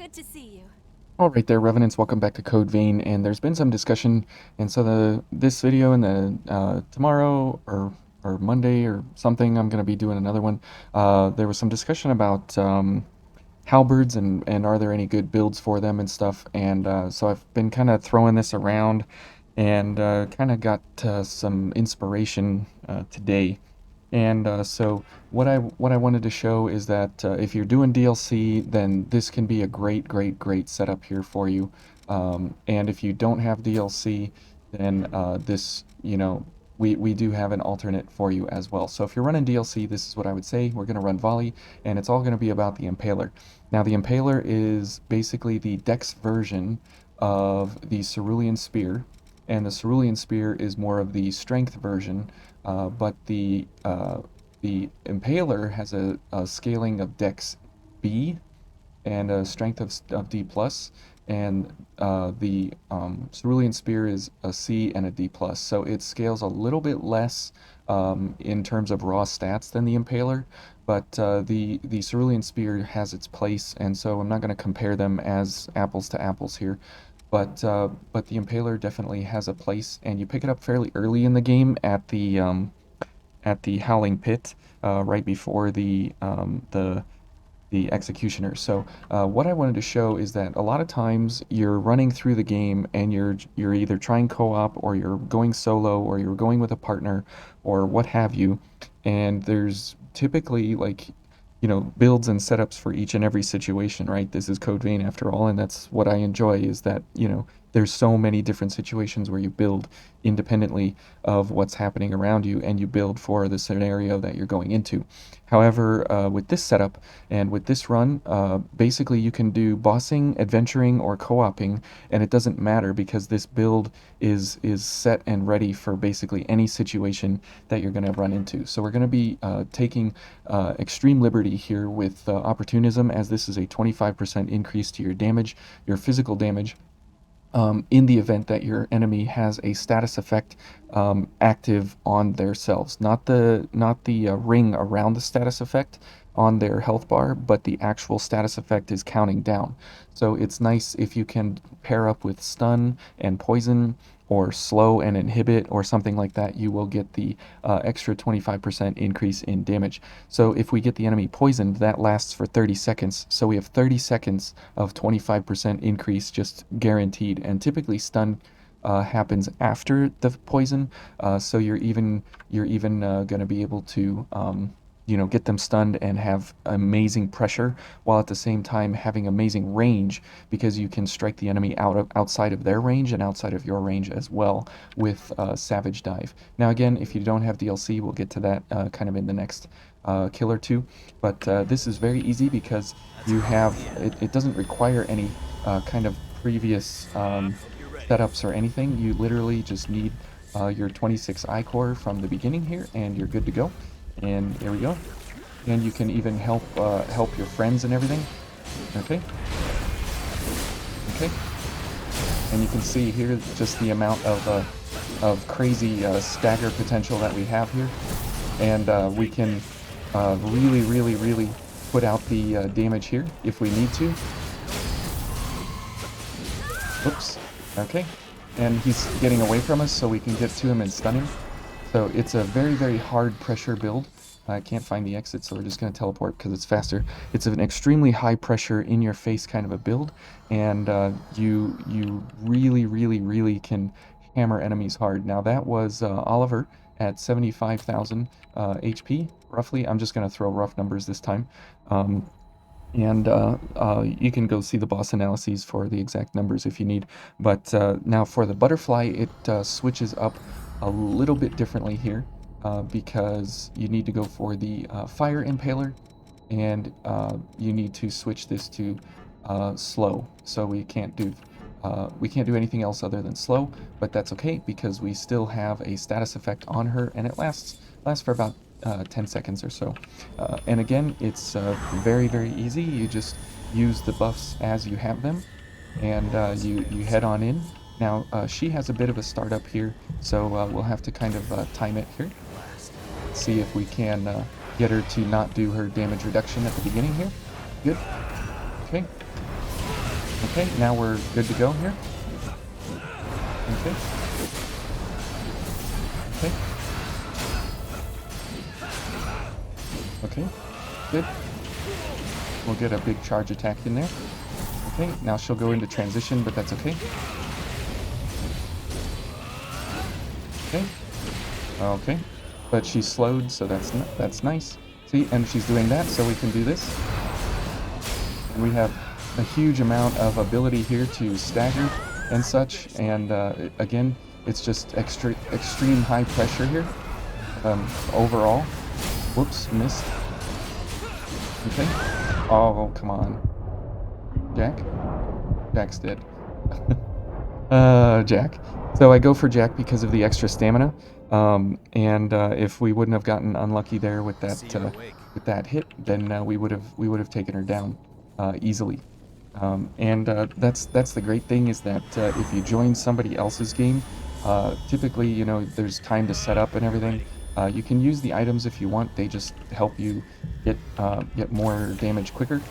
Good to see you. All right there, Revenants, welcome back to Code Vein, and there's been some discussion, and so this video and the tomorrow or Monday or something, I'm gonna be doing another one. There was some discussion about halberds and are there any good builds for them and stuff, and so I've been kind of throwing this around, and kind of got some inspiration today. And so what I wanted to show is that if you're doing DLC, then this can be a great setup here for you. And if you don't have DLC, then this, we do have an alternate for you as well. So if you're running DLC, this is what I would say. We're going to run volley, and it's all going to be about the Impaler. Now the Impaler is basically the Dex version of the Cerulean Spear, and the Cerulean Spear is more of the strength version, but the Impaler has a scaling of Dex B and a strength of D plus, and the Cerulean Spear is a C and a D plus. So it scales a little bit less in terms of raw stats than the Impaler, but the Cerulean Spear has its place, and so I'm not going to compare them as apples to apples here. But the Impaler definitely has a place, and you pick it up fairly early in the game at the Howling Pit, right before the Executioner. So what I wanted to show is that a lot of times you're running through the game and you're either trying co-op or you're going solo or you're going with a partner or what have you, and there's typically like builds and setups for each and every situation, right? This is Code Vein after all, and that's what I enjoy is that, there's so many different situations where you build independently of what's happening around you and you build for the scenario that you're going into. However, with this setup and with this run, basically you can do bossing, adventuring, or co-oping, and it doesn't matter because this build is set and ready for basically any situation that you're going to run into. So we're going to be taking extreme liberty here with Opportunism, as this is a 25% increase to your damage, your physical damage, in the event that your enemy has a status effect active on themselves. Not the ring around the status effect on their health bar, but the actual status effect is counting down. So it's nice if you can pair up with stun and poison or slow and inhibit or something like that, you will get the extra 25% increase in damage. So if we get the enemy poisoned, that lasts for 30 seconds. So we have 30 seconds of 25% increase just guaranteed. And typically stun happens after the poison, so you're even going to be able to get them stunned and have amazing pressure while at the same time having amazing range because you can strike the enemy outside of their range and outside of your range as well with Savage Dive. Now again, if you don't have DLC, we'll get to that kind of in the next kill or two, but this is very easy because it doesn't require any kind of previous setups or anything. You literally just need your 26 ichor from the beginning here and you're good to go. And there we go. And you can even help your friends and everything. Okay. Okay. And you can see here just the amount of crazy stagger potential that we have here, and we can really put out the damage here if we need to. Oops. Okay. And he's getting away from us, so we can get to him and stun him. So it's a very hard pressure build. I can't find the exit, so we're just going to teleport because it's faster. It's an extremely high pressure, in your face kind of a build, and you really can hammer enemies hard. Now that was Oliver at 75,000 HP, roughly. I'm just going to throw rough numbers this time. And you can go see the boss analyses for the exact numbers if you need. But now for the butterfly, it switches up a little bit differently here because you need to go for the fire impaler, and you need to switch this to slow. So we can't do anything else other than slow, but that's okay because we still have a status effect on her, and it lasts for about 10 seconds or so. And again, it's very easy. You just use the buffs as you have them, and you head on in. Now, she has a bit of a startup here, so we'll have to kind of time it here. See if we can get her to not do her damage reduction at the beginning here. Good. Okay. Okay, now we're good to go here. Okay. Okay. Okay. Good. We'll get a big charge attack in there. Okay, now she'll go into transition, but that's okay. Okay. Okay. But she's slowed, so that's nice. See, and she's doing that, so we can do this. And we have a huge amount of ability here to stagger and such, and again, it's just extreme high pressure here. Overall. Whoops, missed. Okay. Oh, come on. Jack? Jack's dead. Jack. So I go for Jack because of the extra stamina, and if we wouldn't have gotten unlucky there with that hit, then we would have taken her down easily. And that's the great thing is that if you join somebody else's game, typically there's time to set up and everything. You can use the items if you want; they just help you get more damage quicker.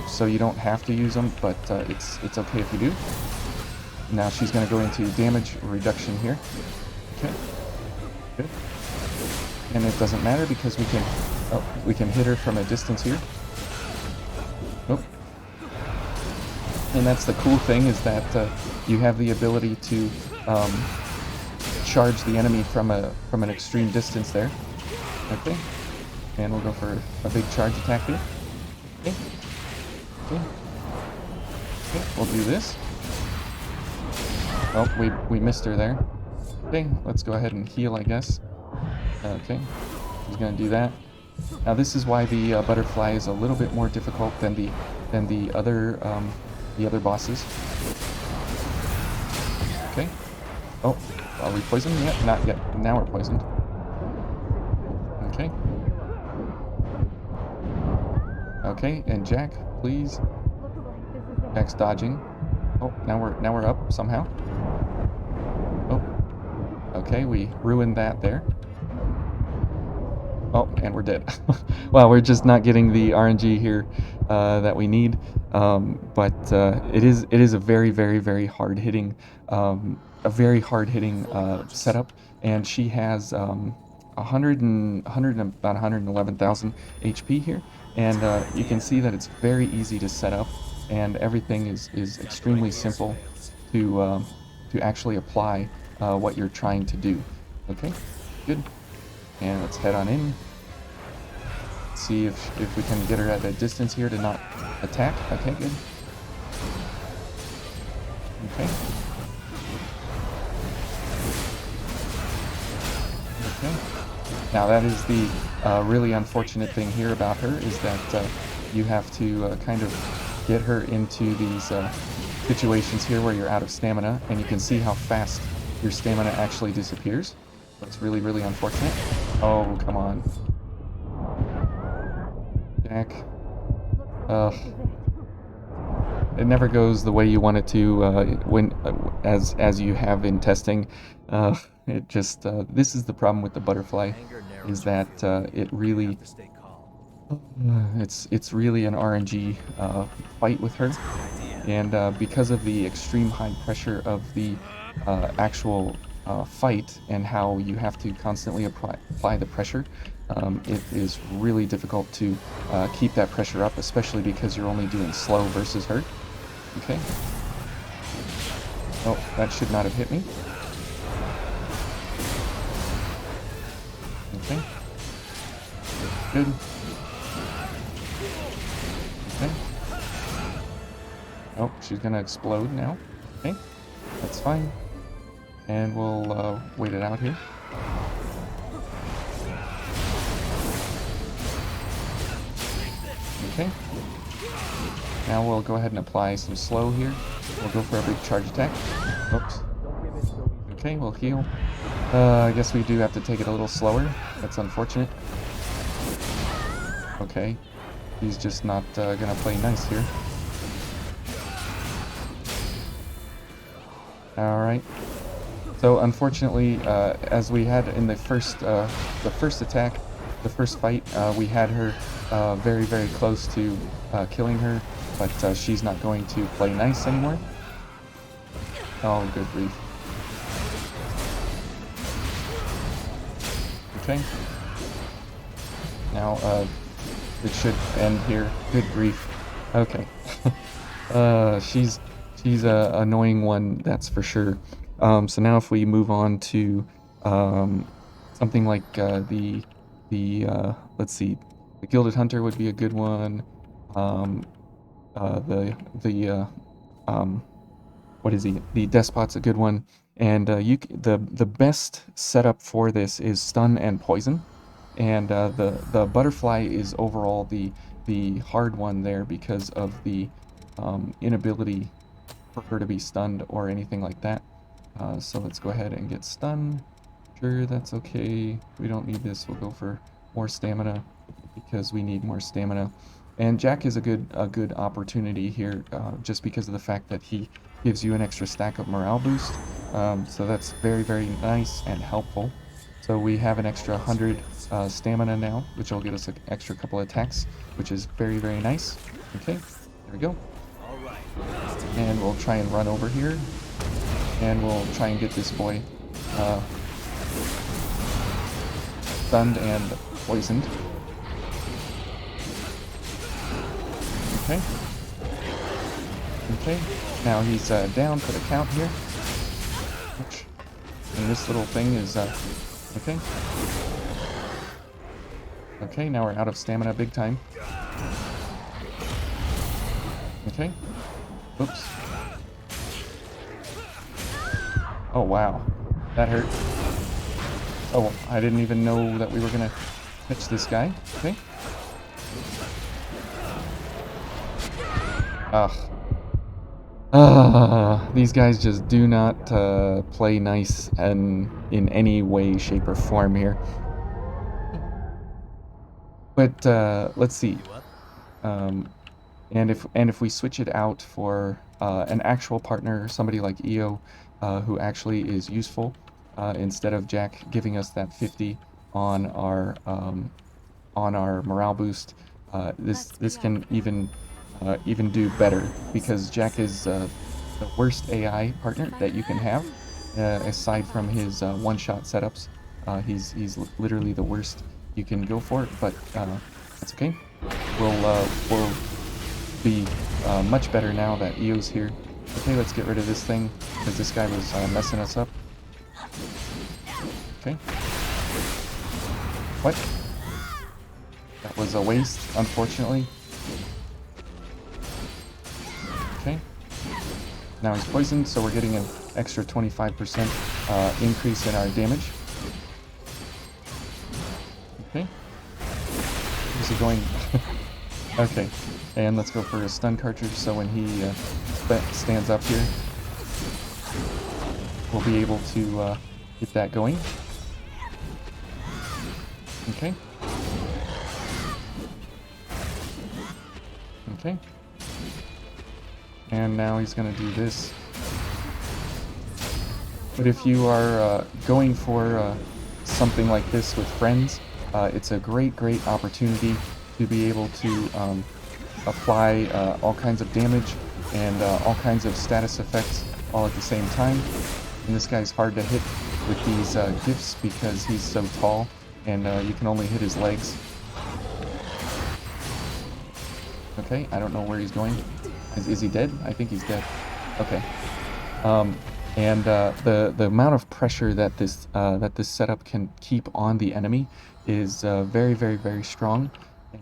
So you don't have to use them, but it's okay if you do. Now she's going to go into damage reduction here. Okay, good. And it doesn't matter because we can hit her from a distance here. Nope. And that's the cool thing is that you have the ability to charge the enemy from an extreme distance there. Okay. And we'll go for a big charge attack here. Okay. Okay. Okay. We'll do this. Oh, we missed her there. Okay, let's go ahead and heal, I guess. Okay, he's gonna do that. Now this is why the butterfly is a little bit more difficult than the other bosses. Okay. Oh, are we poisoned yet? Not yet. Now we're poisoned. Okay. Okay, and Jack, please. Jack's dodging. Oh, now we're up somehow. Oh. Okay, we ruined that there. Oh, and we're dead. Well, we're just not getting the RNG here that we need. But it is a very, very, very hard hitting setup, and she has 100 and about 111,000 HP here, and you can see that it's very easy to set up, and everything is extremely simple to actually apply what you're trying to do. Okay, good. And let's head on in. See if we can get her at a distance here to not attack. Okay, good. Okay. Okay. Now that is the really unfortunate thing here about her is that you have to kind of get her into these situations here where you're out of stamina, and you can see how fast your stamina actually disappears. That's really, really unfortunate. Oh, come on. Jack. It never goes the way you want it to as you have in testing. It just this is the problem with the butterfly, is that it really it's really an RNG fight with her, and because of the extreme high pressure of the actual fight and how you have to constantly apply the pressure, it is really difficult to keep that pressure up, especially because you're only doing slow versus her. Okay. Oh, that should not have hit me. Okay. Good. Okay. Oh, she's gonna explode now. Okay. That's fine. And we'll wait it out here. Okay. Now we'll go ahead and apply some slow here. We'll go for a big charge attack. Oops. Okay, we'll heal. I guess we do have to take it a little slower. That's unfortunate. Okay. He's just not gonna play nice here. Alright. So unfortunately, as we had in the first attack, the first fight, we had her very, very close to killing her, but she's not going to play nice anymore. Oh, good grief. Okay. Now, it should end here. Good grief. Okay. She's a annoying one, that's for sure. So now if we move on to something like let's see, the Gilded Hunter would be a good one. Um, the um, what is he? The Despot's a good one. And the best setup for this is stun and poison. And the butterfly is overall the hard one there because of the inability for her to be stunned or anything like that. So let's go ahead and get stunned. Sure, that's okay. We don't need this. We'll go for more stamina because we need more stamina. And Jack is a good opportunity here, just because of the fact that he gives you an extra stack of morale boost. So that's very, very nice and helpful. So we have an extra 100 stamina now, which will get us an extra couple attacks, which is very, very nice. Okay, there we go. And we'll try and run over here, and we'll try and get this boy stunned and poisoned. Okay. Okay, now he's down for the count here. Ouch. And this little thing is, okay. Okay, now we're out of stamina big time. Okay. Oops. Oh, wow. That hurt. Oh, I didn't even know that we were gonna catch this guy. Okay. Ugh. These guys just do not play nice and in any way, shape, or form here. But let's see. Um, and if we switch it out for an actual partner, somebody like EO, who actually is useful, instead of Jack giving us that 50 on our morale boost, this can even do better because Jack is the worst AI partner that you can have, aside from his one-shot setups. He's literally the worst you can go for, but that's okay. We'll be much better now that EO's here. Okay, let's get rid of this thing because this guy was messing us up. Okay. What? That was a waste, unfortunately. Okay. Now he's poisoned, so we're getting an extra 25% increase in our damage. Okay. Where's he going? Okay. And let's go for a stun cartridge, so when he stands up here, we'll be able to get that going. Okay. Okay. And now he's going to do this. But if you are going for something like this with friends, it's a great opportunity to be able to apply all kinds of damage and all kinds of status effects all at the same time. And this guy's hard to hit with these gifts because he's so tall, and you can only hit his legs. Okay, I don't know where he's going. Is he dead? I think he's dead. Okay. And the amount of pressure that this setup can keep on the enemy is very strong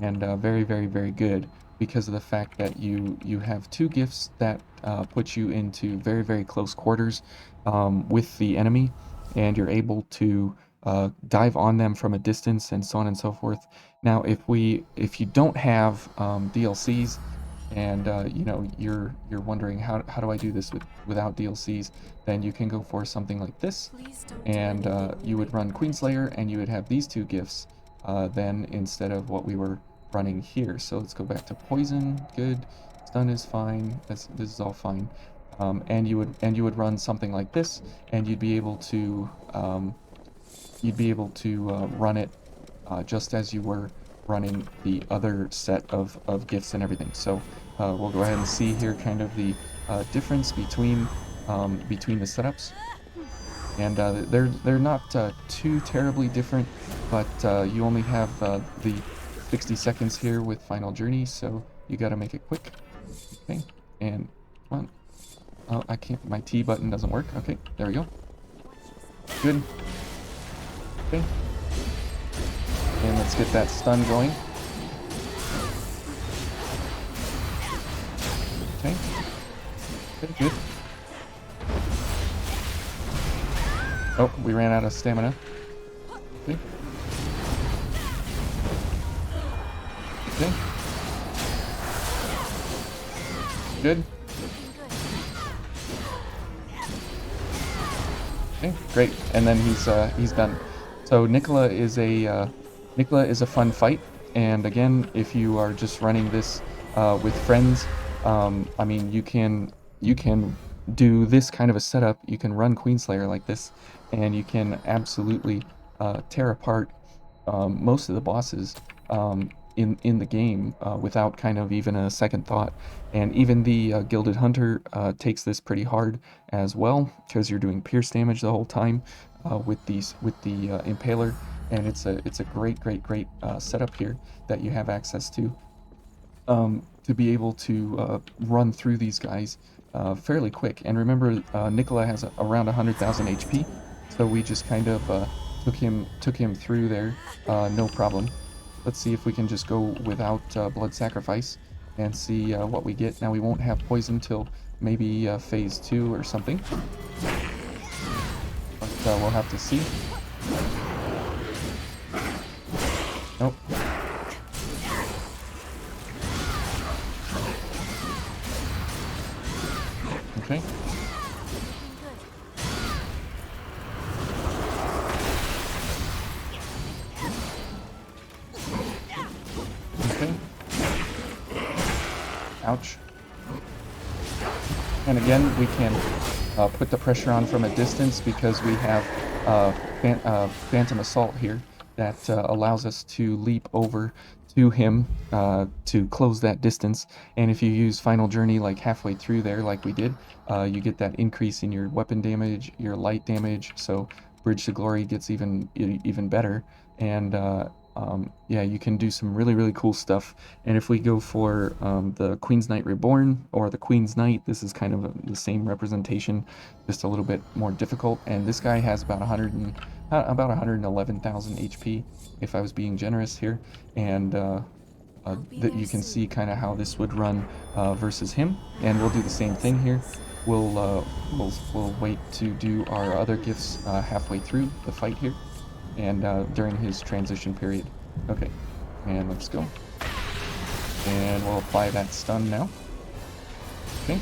and very good because of the fact that you have two gifts that put you into very close quarters with the enemy, and you're able to dive on them from a distance and so on and so forth. Now, if you don't have DLCs, and you know, you're wondering how do I do this without DLCs, then you can go for something like this, and you would run Queenslayer, and you would have these two gifts then instead of what we were running here. So let's go back to poison. Good. Stun is fine. This is all fine. And you would run something like this, and you'd be able to run it just as you were running the other set of gifts and everything. So we'll go ahead and see here kind of the difference between the setups. And they're not too terribly different, but you only have the 60 seconds here with Final Journey, so you got to make it quick. Okay, and come on. Oh, I can't. My T button doesn't work. Okay, there we go. Good. Okay. And let's get that stun going. Okay. Good, good. Oh, we ran out of stamina. Okay. Okay. Good. Okay, great. And then he's done. So Nicola is a fun fight. And again, if you are just running this with friends, I mean, you can do this kind of a setup. You can run Queenslayer like this, and you can absolutely tear apart most of the bosses in the game without kind of even a second thought. And even the Gilded Hunter takes this pretty hard as well, because you're doing pierce damage the whole time with the Impaler, and it's a great setup here that you have access to be able to run through these guys fairly quick. And remember, Nicola has around 100,000 HP, so we just kind of took him through there, no problem. Let's see if we can just go without blood sacrifice and see what we get. Now we won't have poison till maybe phase 2 or something, but we'll have to see. Nope. Okay. Okay. Ouch. And again, we can put the pressure on from a distance because we have Phantom Assault here that allows us to leap over to him to close that distance. And if you use Final Journey like halfway through there, like we did, you get that increase in your weapon damage, your light damage. So Bridge to Glory gets even better. And yeah, you can do some really cool stuff. And if we go for the Queen's Knight Reborn or the Queen's Knight, this is kind of the same representation, just a little bit more difficult. And this guy has about 111,000 HP, if I was being generous here. And that you can see kind of how this would run versus him. And we'll do the same thing here. We'll wait to do our other gifts halfway through the fight here, and during his transition period. Okay, and let's go. And we'll apply that stun now. Okay.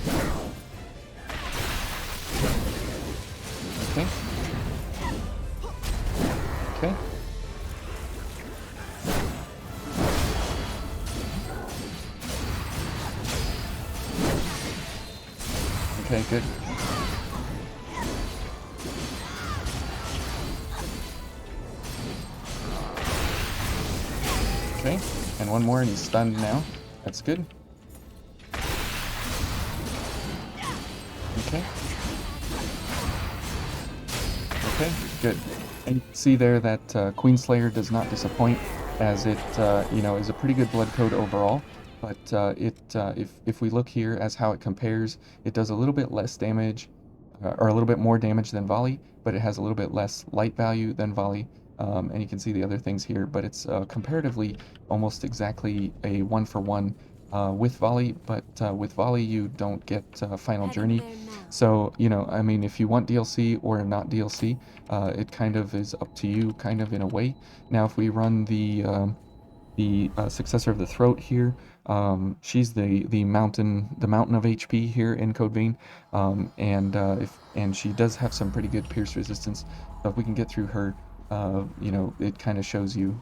Okay. Okay. Okay, good. Okay, and one more and he's stunned now. That's good. Okay. Okay, good. And you can see there that Queenslayer does not disappoint, as it, you know, is a pretty good blood code overall. But if we look here as how it compares, it does a little bit less damage, or a little bit more damage than volley, but it has a little bit less light value than volley. And you can see the other things here, but it's comparatively almost exactly a 1-for-1 with volley, but with volley you don't get Final Journey. So, you know, I mean, if you want DLC or not DLC, it kind of is up to you, kind of in a way. Now, if we run the Successor of the Throat here, she's the mountain of HP here in Code Vein, and she does have some pretty good pierce resistance. So if we can get through her, you know, it kind of shows you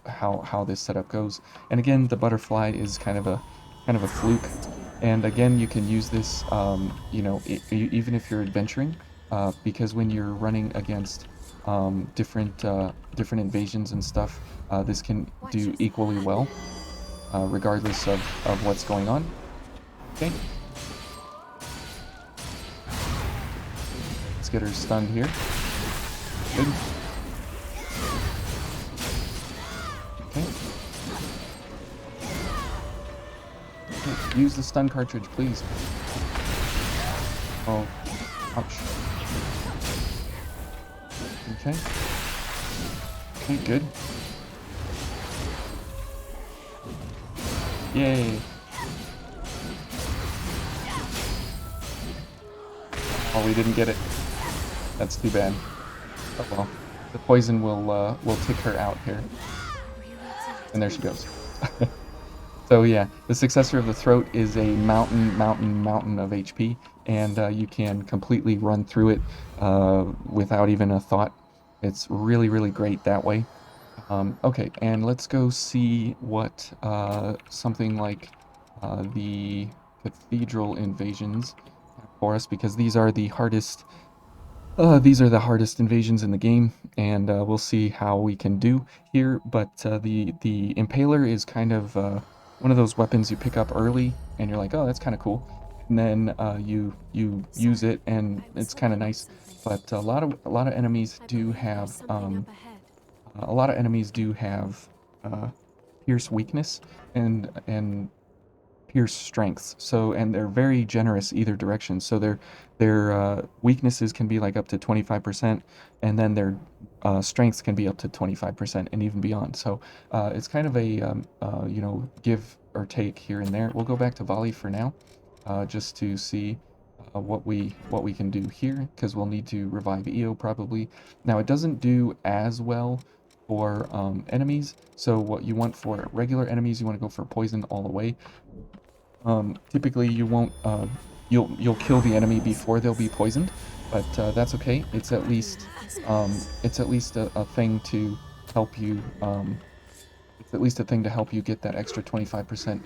how this setup goes. And again, the butterfly is kind of a fluke. And again, you can use this, you know, even if you're adventuring, because when you're running against different invasions and stuff, this can do equally well, regardless of what's going on. Okay. Let's get her stunned here. Good. Okay. Use the stun cartridge, please. Oh, ouch. Okay. Okay, good. Yay. Oh, we didn't get it. That's too bad. Oh well. The poison will take her out here. And there she goes. So yeah, the successor of the throat is a mountain of HP, and you can completely run through it without even a thought. It's really great that way. Okay, and let's go see what something like the Cathedral Invasions have for us, because these are the hardest invasions in the game, and we'll see how we can do here. But the Impaler is kind of one of those weapons you pick up early, and you're like, oh, that's kind of cool, and then you use it, and it's kind of nice. But a lot of enemies do have pierce weakness and pierce strengths. So, and they're very generous either direction. So their weaknesses can be like up to 25%, and then their strengths can be up to 25% and even beyond. So it's kind of a give or take here and there. We'll go back to volley for now, just to see what we can do here, because we'll need to revive EO probably. Now it doesn't do as well for enemies. So what you want for regular enemies, you want to go for poison all the way. Typically you won't, you'll kill the enemy before they'll be poisoned, but that's okay. It's at least a thing to help you, it's at least a thing to help you get that extra 25%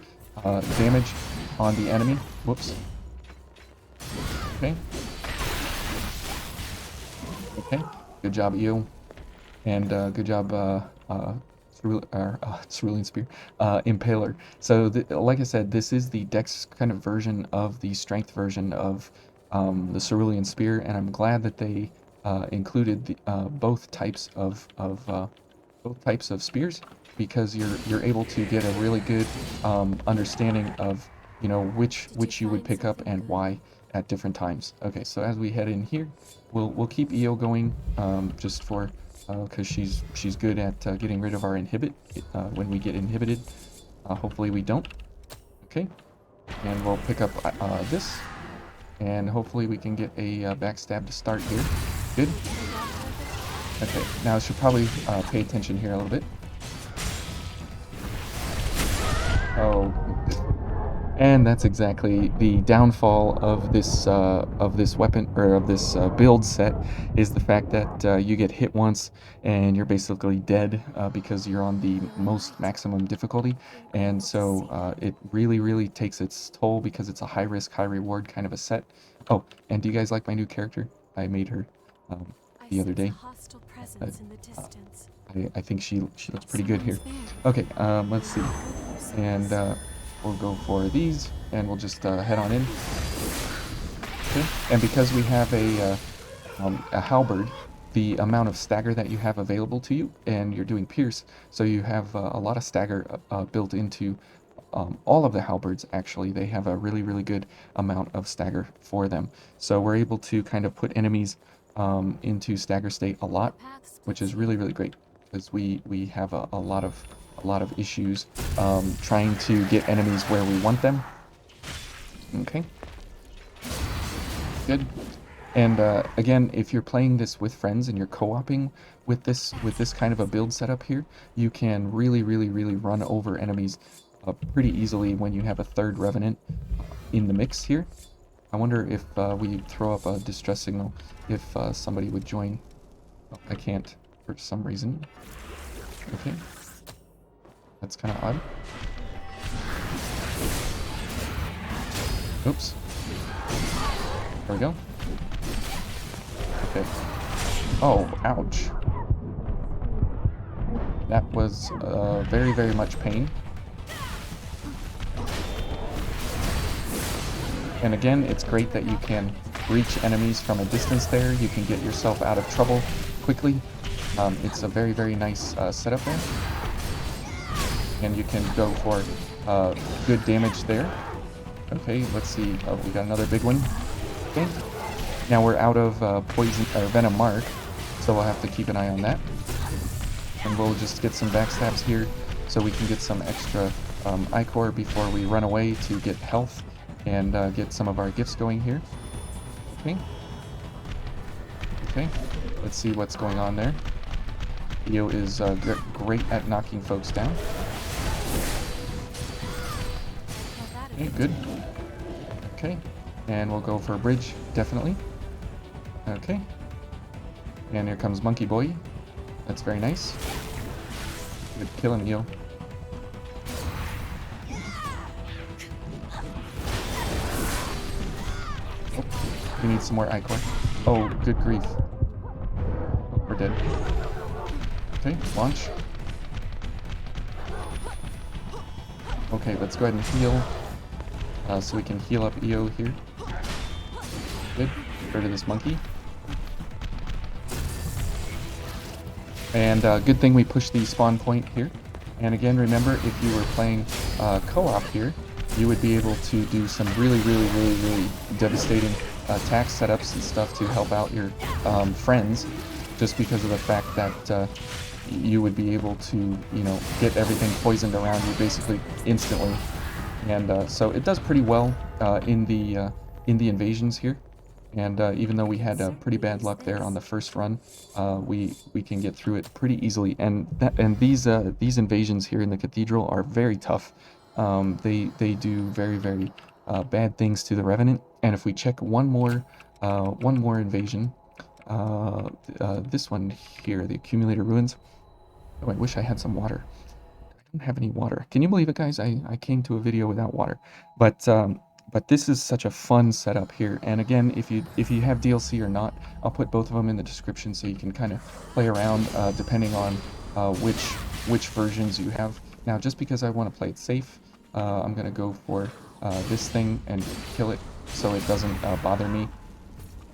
damage on the enemy. Whoops. Okay. Okay. Good job, EO. And good job, Cerulean Spear, Impaler. So, like I said, this is the Dex kind of version of the Strength version of the Cerulean Spear, and I'm glad that they included the, both types of spears, because you're able to get a really good understanding of which you would pick up and why at different times. Okay, so as we head in here, we'll keep EO going, just for because she's good at getting rid of our inhibit when we get inhibited. Hopefully we don't. Okay, and we'll pick up this, and hopefully we can get a backstab to start here. Good. Okay, now I should probably pay attention here a little bit. Oh, and that's exactly the downfall of this weapon, or of this build set, is the fact that you get hit once and you're basically dead, because you're on the most maximum difficulty, and so it really takes its toll, because it's a high risk, high reward kind of a set. Oh, and do you guys like my new character? I made her the other day. I think she looks pretty good here. Okay, let's see, and we'll go for these, and we'll just head on in. Okay. And because we have a halberd, the amount of stagger that you have available to you, and you're doing pierce, so you have a lot of stagger built into all of the halberds. Actually, they have a really good amount of stagger for them. So we're able to kind of put enemies into stagger state a lot, which is really great, because we have a lot of issues trying to get enemies where we want them. Okay. Good. And again, if you're playing this with friends and you're co-oping with this kind of a build setup here, you can really run over enemies pretty easily when you have a third revenant in the mix here. I wonder if we throw up a distress signal, if somebody would join. Oh, I can't for some reason. Okay. That's kind of odd. Oops. There we go. Okay. Oh, ouch. That was very, very much pain. And again, it's great that you can reach enemies from a distance there. You can get yourself out of trouble quickly. It's a very, very nice setup there. And you can go for good damage there. Okay, let's see. Oh, we got another big one. Okay. Now we're out of poison or venom mark, so we'll have to keep an eye on that. And we'll just get some backstabs here so we can get some extra ichor before we run away to get health and get some of our gifts going here. Okay. Okay. Let's see what's going on there. Io is great at knocking folks down. Okay, good. Okay. And we'll go for a bridge, definitely. Okay. And here comes Monkey Boy. That's very nice. Good kill him, Io. Oh, we need some more ichor. Oh, good grief. Oh, we're dead. Okay, launch. Okay, let's go ahead and heal. So we can heal up Io here. Good. Get rid of this monkey. And good thing we pushed the spawn point here. And again, remember, if you were playing co-op here, you would be able to do some really devastating attack setups and stuff to help out your friends, just because of the fact that you would be able to, you know, get everything poisoned around you basically instantly. And so it does pretty well in the invasions here. And even though we had pretty bad luck there on the first run, we can get through it pretty easily. And these invasions here in the cathedral are very tough. They do very bad things to the Revenant. And if we check one more invasion, this one here, the Accumulator Ruins. Oh, I wish I had some water. I don't have any water. Can you believe it, guys? I came to a video without water. But this is such a fun setup here. And again, if you have DLC or not, I'll put both of them in the description so you can kind of play around depending on which versions you have. Now, just because I want to play it safe, I'm going to go for this thing and kill it so it doesn't bother me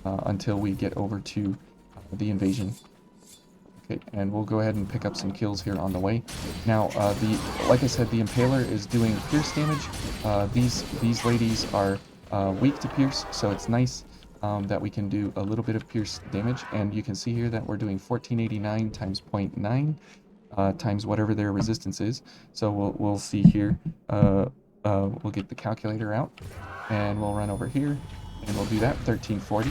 until we get over to the invasion. Okay, and we'll go ahead and pick up some kills here on the way. Now, like I said, the Impaler is doing pierce damage. These ladies are weak to pierce, so it's nice that we can do a little bit of pierce damage. And you can see here that we're doing 1489 times 0.9 times whatever their resistance is. So we'll see here. We'll get the calculator out, and we'll run over here, and we'll do that 1340.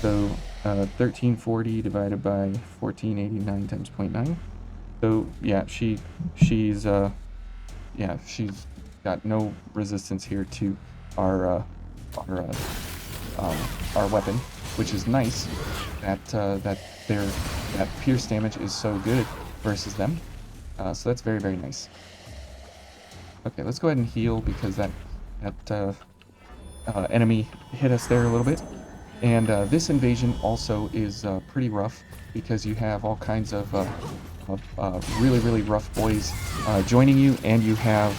So 1340 divided by 1489 times 0.9. So yeah, she's got no resistance here to our weapon, which is nice. That pierce damage is so good versus them. So that's very nice. Okay, let's go ahead and heal because that enemy hit us there a little bit. And this invasion also is pretty rough because you have all kinds of really rough boys joining you, and you have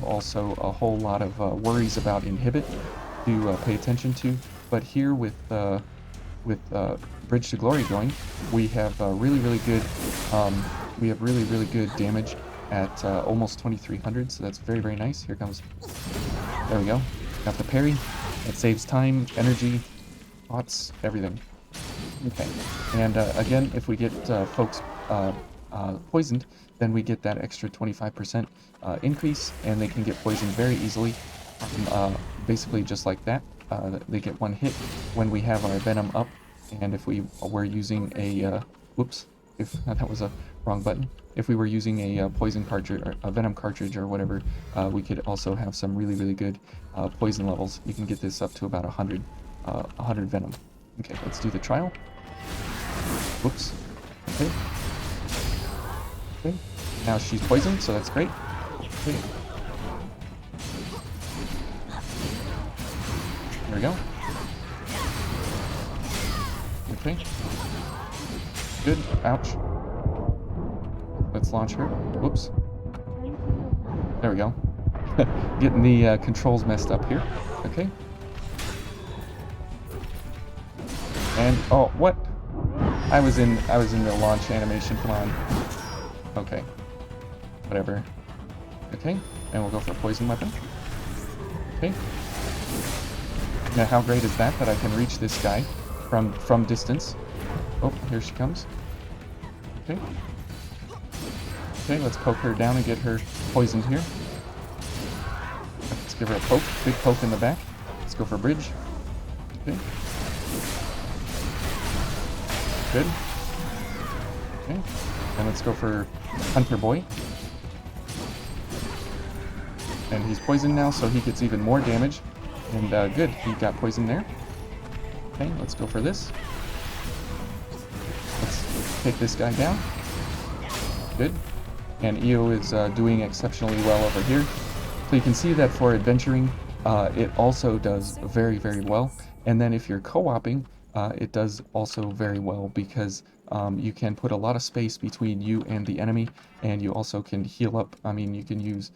also a whole lot of worries about inhibit to pay attention to. But here with Bridge to Glory going, we have really good damage at almost 2300. So that's very nice. Here comes. There we go. Got the parry. It saves time, energy, pots, everything. Okay, and again, if we get folks poisoned, then we get that extra 25% increase, and they can get poisoned very easily, basically just like that. They get one hit when we have our venom up, and if we were using a, whoops, if that was a wrong button. If we were using a poison cartridge or a venom cartridge or whatever, we could also have some really good poison levels. You can get this up to about 100 venom. Okay, let's do the trial. Whoops. Okay. Okay. Now she's poisoned, so that's great. Okay. There we go. Okay. Good. Ouch. let's launch her. Whoops. There we go. Getting the controls messed up here. Okay. And oh, what? I was in the launch animation. Come on. Okay. Whatever. Okay. And we'll go for a poison weapon. Okay. Now, how great is that I can reach this guy from distance? Oh, here she comes. Okay. Okay, let's poke her down and get her poisoned here. Let's give her a poke. Big poke in the back. Let's go for a bridge. Okay. Good. Okay. And let's go for Hunter Boy. And he's poisoned now, so he gets even more damage. And good, he got poisoned there. Okay, let's go for this. Let's take this guy down. Good. And EO is doing exceptionally well over here. So you can see that for adventuring, it also does very, very well. And then if you're co-oping, it does also very well because you can put a lot of space between you and the enemy, and you also can heal up. I mean, you can use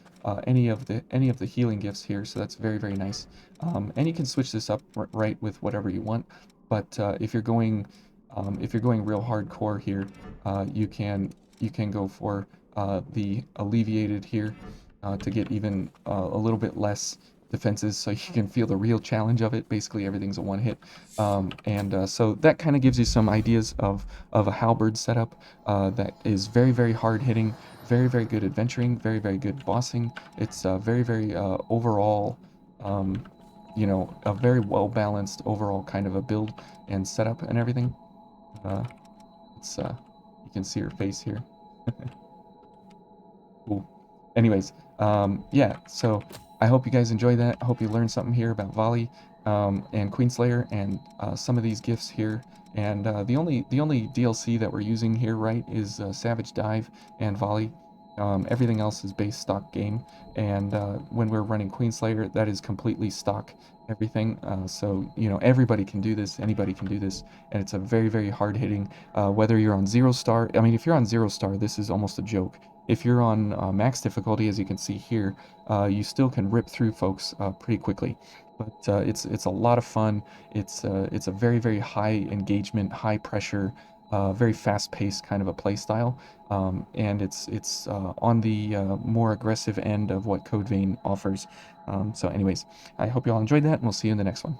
any of the healing gifts here, so that's very, very nice. And you can switch this up right with whatever you want. But if you're going real hardcore here, you can go for the alleviated here to get even a little bit less defenses, so you can feel the real challenge of it. Basically, everything's a one hit, and so that kind of gives you some ideas of a halberd setup that is very, very hard hitting, very, very good adventuring, very, very good bossing. It's very, very overall. A very well balanced overall kind of a build and setup and everything. It's You can see her face here. Cool. Anyways, yeah, so I hope you guys enjoy that. I hope you learned something here about volley and Queenslayer and some of these gifts here. And the only DLC that we're using here, right, is Savage Dive and volley. Everything else is base stock game, and when we're running Queenslayer, that is completely stock everything. So everybody can do this, anybody can do this, and it's a very, very hard hitting. Whether you're on 0 star, I mean, if you're on 0 star, this is almost a joke. If you're on max difficulty, as you can see here, you still can rip through folks pretty quickly. But it's a lot of fun. It's a very, very high engagement, high pressure, very fast paced kind of a play style, and it's on the more aggressive end of what Code Vein offers. So anyways, I hope you all enjoyed that, and we'll see you in the next one.